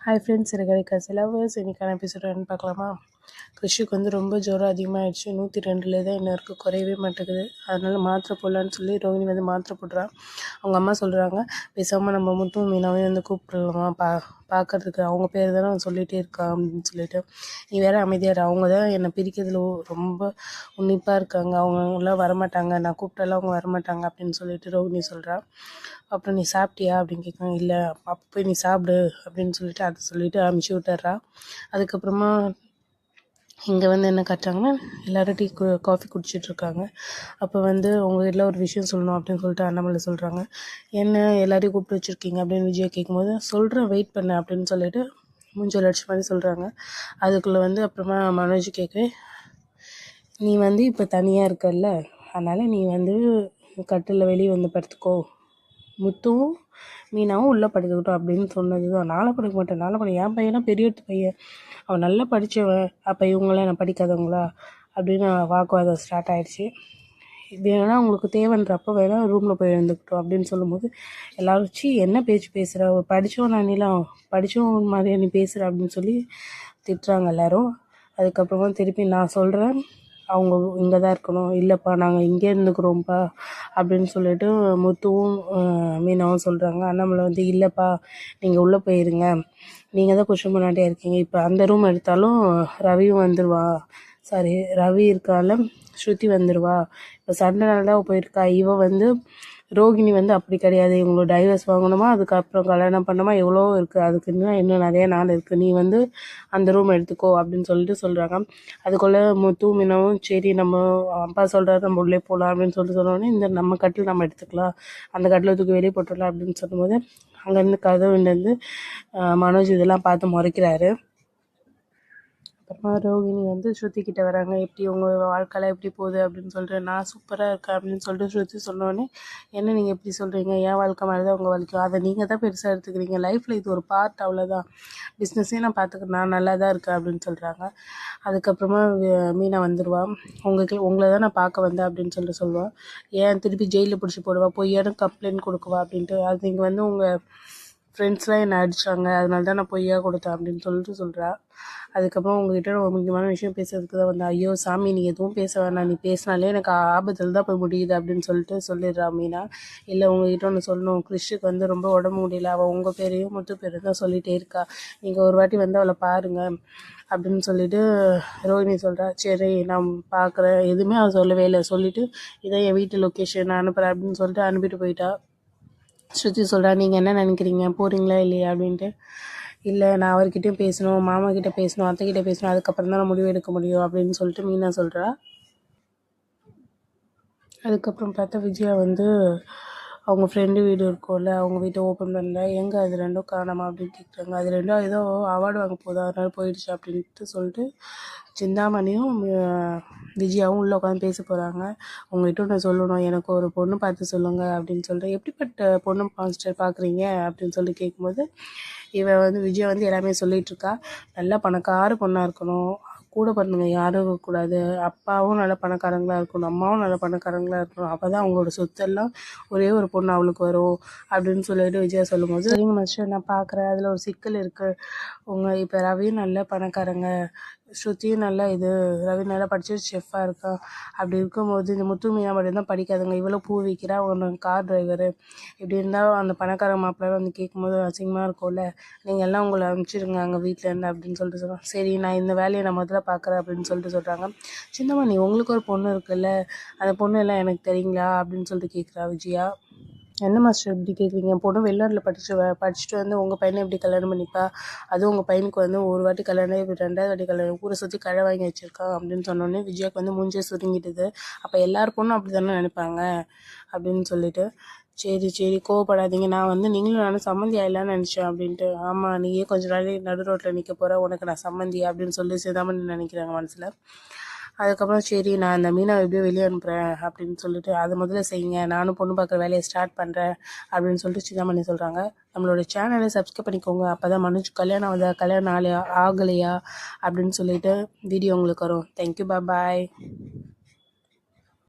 Hi friends, எனக்கு சிலவர்ஸ் இன்றைக்கான episode பார்க்கலாமா? கிருஷிக்கு வந்து ரொம்ப ஜுரம் அதிகமாகிடுச்சு. 102 தான் இன்னும் இருக்குது, குறையவே மாட்டேங்குது. அதனால் மாத்திரை போடலான்னு சொல்லி ரோஹிணி வந்து மாத்திரை போடுறான். அவங்க அம்மா சொல்கிறாங்க, பேசாமல் நம்ம முத்தும் மீனாவே வந்து கூப்பிட்டுலாமா, பார்க்கறதுக்கு அவங்க பேர் தானே சொல்லிகிட்டே இருக்கான் அப்படின்னு சொல்லிட்டு. நீ வேறு அமைதியார், அவங்க தான் என்னை பிரிக்கிறதுல ரொம்ப உன்னிப்பாக இருக்காங்க, அவங்களாம் வரமாட்டாங்க, நான் கூப்பிட்டாலும் அவங்க வரமாட்டாங்க அப்படின்னு சொல்லிட்டு ரோஹிணி சொல்கிறான். அப்புறம் நீ சாப்பிட்டியா அப்படின்னு கேட்குறாங்க. இல்லை, அப்போ போய் நீ சாப்பிடு அப்படின்னு சொல்லிட்டு அதை சொல்லிவிட்டு அனுப்பிச்சி விட்டுறா. அதுக்கப்புறமா இங்கே வந்து என்ன காட்டுறாங்கன்னா, எல்லோரும் காஃபி குடிச்சிட்ருக்காங்க. அப்போ வந்து உங்கள் வீட்டில் ஒரு விஷயம் சொல்லணும் அப்படின்னு சொல்லிட்டு அண்ணாமலை சொல்கிறாங்க. என்ன எல்லாரையும் கூப்பிட்டு வச்சுருக்கீங்க அப்படின்னு விஜய் கேட்கும்போது, சொல்கிறேன் வெயிட் பண்ண அப்படின்னு சொல்லிட்டு மூஞ்சல் அடிச்ச மாதிரி சொல்கிறாங்க. அதுக்குள்ளே வந்து அப்புறமா மனோஜ் கேட்குறேன், நீ வந்து இப்போ தனியாக இருக்கல்ல, அதனால் நீ வந்து கட்டில் வெளியே வந்து படுத்துக்கோ, முத்துவும் மீனாவும் உள்ளே படுத்துக்கிட்டோம் அப்படின்னு சொன்னது தான். நாளை படுக்க மாட்டேன், நாளை படி என் பையனா பெரிய பையன், அவன் நல்லா படித்தவன், அப்போ இவங்களாம் என்ன படிக்காதவங்களா அப்படின்னு வாக்குவாதம் ஸ்டார்ட் ஆகிடுச்சு. இது வேணால் உங்களுக்கு தேவைன்றப்போ வேணால் ரூமில் போய் எழுந்துக்கிட்டோம் அப்படின்னு சொல்லும்போது எல்லோரும் என்ன பேச்சு பேசுகிற, படித்தவன் அண்ணிலாம் படித்தவன் மாதிரியா நீ பேசுகிற அப்படின்னு சொல்லி திட்டுறாங்க எல்லோரும். அதுக்கப்புறமா திருப்பி நான் சொல்கிறேன், அவங்க இங்கே தான் இருக்கணும், இல்லைப்பா நாங்கள் இங்கே இருந்துக்கிறோம்ப்பா அப்படின்னு சொல்லிட்டு முத்துவும் மீனாவும் சொல்கிறாங்க. அண்ணாமலை வந்து இல்லைப்பா நீங்கள் உள்ளே போயிருங்க, நீங்கள் தான் புருஷன் முன்னாடியே இருக்கீங்க, இப்போ அந்த ரூம் எடுத்தாலும் ரவியும் வந்துடுவா, சாரி ரவி இருக்கால ஸ்ருதி வந்துடுவா, இப்போ சண்டைனால தான் போயிருக்கா, இவ வந்து ரோகிணி வந்து அப்படி கிடையாது, இவங்களோட டைவர்ஸ் வாங்கணுமா, அதுக்கப்புறம் கல்யாணம் பண்ணணுமா, எவ்வளோ இருக்குது, அதுக்கு இன்னும் நிறைய நாள் இருக்குது, நீ வந்து அந்த ரூம் எடுத்துக்கோ அப்படின்னு சொல்லிட்டு சொல்கிறாங்க. அதுக்குள்ளே முத்து மீனவும் சரி நம்ம அப்பா சொல்கிறாரு நம்ம உள்ளே போகலாம் அப்படின்னு சொல்லிட்டு சொன்னோடனே, இந்த நம்ம கட்டில் நம்ம எடுத்துக்கலாம், அந்த கட்டில் தூக்கி வெளியே போட்டுடலாம் அப்படின்னு சொல்லும்போது அங்கேருந்து கதவுலேருந்து மனோஜ் இதெல்லாம் பார்த்து முறைக்கிறாரு. அப்புறமா ரோகிணி வந்து ஸ்ருதிக்கிட்ட வராங்க, எப்படி உங்கள் வாழ்க்கையில் எப்படி போகுது அப்படின்னு சொல்லிட்டு. நான் சூப்பராக இருக்கேன் அப்படின்னு சொல்லிட்டு ஸ்ருதி சொன்னோடனே, என்ன நீங்கள் எப்படி சொல்கிறீங்க, என் வாழ்க்கை மாதிரி தான் உங்கள் வாழ்க்கை, அதை நீங்கள் தான் பெருசாக எடுத்துக்கிறீங்க, லைஃப்பில் இது ஒரு பார்ட், அவ்வளோதான், பிஸ்னஸே நான் பார்த்துக்கிறேன், நான் நல்லா தான் இருக்கேன் அப்படின்னு சொல்கிறாங்க. அதுக்கப்புறமா மீனா வந்துடுவான், உங்களை தான் நான் பார்க்க வந்தேன் அப்படின்னு சொல்லிட்டு சொல்லுவாள். ஏன் திருப்பி ஜெயிலில் பிடிச்சி போடுவா, பொய்யான கம்ப்ளைண்ட் கொடுக்குவா அப்படின்ட்டு. அது நீங்கள் வந்து உங்கள் ஃப்ரெண்ட்ஸ்லாம் என்னை அடித்தாங்க, அதனால தான் நான் பொய்யா கொடுத்தேன் அப்படின்னு சொல்லிட்டு சொல்கிறா. அதுக்கப்புறம் உங்ககிட்ட ஒரு முக்கியமான விஷயம் பேசுறதுக்கு தான் வந்தேன். ஐயோ சாமி நீ எதுவும் பேச வேணாம், நீ பேசினாலே எனக்கு ஆபத்தில் தான் போய் முடியுது அப்படின்னு சொல்லிட்டு சொல்லிடுறா மீனா. இல்லை உங்ககிட்ட ஒன்று சொல்லணும், கிறிஷுக்கு வந்து ரொம்ப உடம்பு முடியல, அவள் உங்கள் பேரையும் முத்து பேரையும் தான் சொல்லிகிட்டே இருக்கா, நீங்கள் ஒரு வாட்டி வந்து அவளை பாருங்கள் அப்படின்னு சொல்லிட்டு ரோஹிணி சொல்கிறா. சரி நான் பார்க்குறேன், எதுவுமே அவள் சொல்லவே இல்லை, சொல்லிவிட்டு இதை என் வீட்டு லொக்கேஷன் நான் அனுப்புகிறேன் அப்படின்னு சொல்லிட்டு அனுப்பிட்டு போயிட்டா. ஸ்ருதி சொல்கிறா, நீங்கள் என்ன நினைக்கிறீங்க, போகிறீங்களா இல்லையா அப்படின்ட்டு. இல்லை நான் அவர்கிட்டையும் பேசணும், மாமா கிட்டே பேசணும், அத்தைக்கிட்ட பேசணும், அதுக்கப்புறம் தான் நான் முடிவு எடுக்க முடியும் அப்படின்னு சொல்லிட்டு மீனா சொல்கிறா. அதுக்கப்புறம் பார்த்தா விஜயா வந்து அவங்க ஃப்ரெண்டு வீடு இருக்கும்ல, அவங்க வீட்டை ஓப்பன் பண்ணல, எங்கே அது ரெண்டும் காணாமா அப்படின்னு கேட்குறாங்க. அது ரெண்டும் ஏதோ அவார்டு வாங்க போகுது, அதனால போயிடுச்சு அப்படின்ட்டு சொல்லிட்டு சிந்தாமணியும் விஜயாவும் உள்ளே உட்காந்து பேச போகிறாங்க. உங்கள்கிட்ட நான் சொல்லணும், எனக்கு ஒரு பொண்ணு பார்த்து சொல்லுங்கள் அப்படின்னு சொல்லிட்டு. எப்படிப்பட்ட பொண்ணு மாஸ்டர் பார்க்குறீங்க அப்படின்னு சொல்லி கேட்கும்போது இவன் வந்து விஜயா வந்து எல்லாமே சொல்லிகிட்ருக்கா. நல்லா பணக்கார பொண்ணாக இருக்கணும், கூட பிறந்தவங்க யாரும் இருக்கக்கூடாது, அப்பாவும் நல்ல பணக்காரங்களாக இருக்கணும், அம்மாவும் நல்ல பணக்காரங்களாக இருக்கணும், அப்போ தான் அவங்களோட சொத்தெல்லாம் ஒரே ஒரு பொண்ணு அவளுக்கு வரும் அப்படின்னு சொல்லிட்டு விஜயா சொல்லும்போது, சரிங்க மாஸ்டர் நான் பார்க்குறேன், அதில் ஒரு சிக்கல் இருக்குது, உங்கள் இப்போ ரவியும் நல்ல பணக்காரங்க, ஸ்ருதியும் நல்லா ரவி நல்லா படிச்சு செஃப்பாக இருக்கான், அப்படி இருக்கும்போது இந்த முத்து மீனா மட்டும்தான் படிக்காதுங்க, இவ்வளோ பூ விற்கிறா, அவங்க கார் டிரைவரு, இப்படி இருந்தால் அந்த பணக்கார மாப்பிள்ளை வந்து கேட்கும்போது அசிங்கமாக இருக்கும்ல, நீங்கள் எல்லாம் உங்களை அனுப்பிச்சிடுங்க அங்கே வீட்டிலேருந்து அப்படின்னு சொல்லிட்டு சொல்கிறாங்க. சரி நான் இந்த வேலையை நான் முதல்ல பார்க்குறேன் அப்படின்னு சொல்லிட்டு சொல்கிறாங்க. சின்னமணி உங்களுக்கு ஒரு பொண்ணு இருக்குல்ல, அந்த பொண்ணு எல்லாம் எனக்கு தெரியுங்களா அப்படின்னு சொல்லிட்டு கேட்குறா விஜயா. என்ன மாஸ்டர் இப்படி கேட்குறீங்க, பொண்ணு வெளிநாட்டில் படிச்சுட்டு வந்து உங்கள் பையனை எப்படி கல்யாணம் பண்ணிப்பா, அதுவும் உங்கள் பையனுக்கு வந்து ஒரு வாட்டி கல்யாணம், இப்போ 2வது வாட்டி கல்யாணம், ஊரை சுற்றி கழை வாங்கி வச்சுருக்கான் அப்படின்னு சொன்னோடனே விஜயாவுக்கு வந்து மூஞ்சே சுருங்கிட்டுது. அப்போ எல்லார் பொண்ணும் அப்படி தானே நினைப்பாங்க அப்படின்னு சொல்லிட்டு, சரி கோவப்படாதீங்க, நான் வந்து நீங்களும் நானும் சம்மந்தி ஆயிடலான்னு நினச்சேன் அப்படின்ட்டு. ஆமாம் நீயே கொஞ்ச நாள் நடு ரோட்டில் நிற்க போகிற, உனக்கு நான் சம்மந்தி அப்படின்னு சொல்லி சிதாமணி நினைக்கிறாங்க மனசில். அதுக்கப்புறம் சரி நான் அந்த மீனாவை எப்படியோ வெளியே அனுப்புகிறேன் அப்படின்னு சொல்லிட்டு அதை முதல்ல செய்யுங்க, நானும் பொண்ணு பார்க்குற வேலையை ஸ்டார்ட் பண்ணுறேன் அப்படின்னு சொல்லிட்டு சிந்தாமணி சொல்கிறாங்க. நம்மளோட சேனலை சப்ஸ்கிரைப் பண்ணிக்கோங்க, அப்போ தான் மனோஜ் கல்யாணம் ஆகலையா அப்படின்னு சொல்லிட்டு வீடியோ உங்களுக்கு வரும். தேங்க்யூ, பாய்.